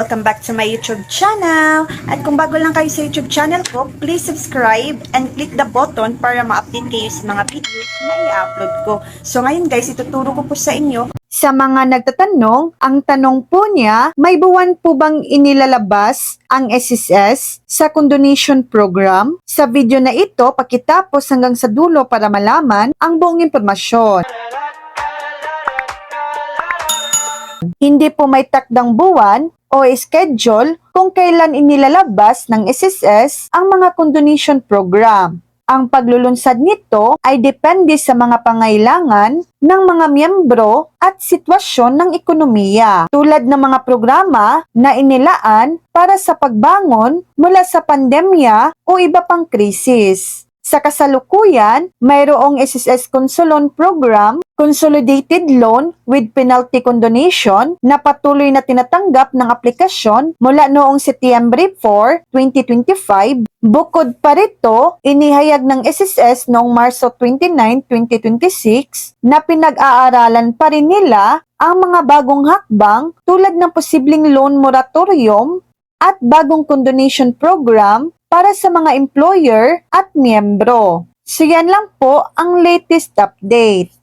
Welcome back to my YouTube channel. At kung bago lang kayo sa YouTube channel ko, please subscribe and click the button para ma-update kayo sa mga videos na i-upload ko. So ngayon guys, ituturo ko po sa inyo. Sa mga nagtatanong, ang tanong po niya, may buwan po bang inilalabas ang SSS sa condonation program? Sa video na ito, pakitapos hanggang sa dulo para malaman ang buong impormasyon. Hindi po may takdang buwan o schedule kung kailan inilalabas ng SSS ang mga condonation program. Ang paglulunsad nito ay depende sa mga pangailangan ng mga miyembro at sitwasyon ng ekonomiya, tulad ng mga programa na inilaan para sa pagbangon mula sa pandemya o iba pang krisis. Sa kasalukuyan, mayroong SSS Consolon Program, Consolidated Loan with Penalty Condonation na patuloy na tinatanggap ng aplikasyon mula noong Setyembre 4, 2025. Bukod pa rito, inihayag ng SSS noong Marso 29, 2026 na pinag-aaralan pa rin nila ang mga bagong hakbang tulad ng posibleng loan moratorium at bagong condonation program para sa mga employer at miyembro. So yan lang po ang latest update.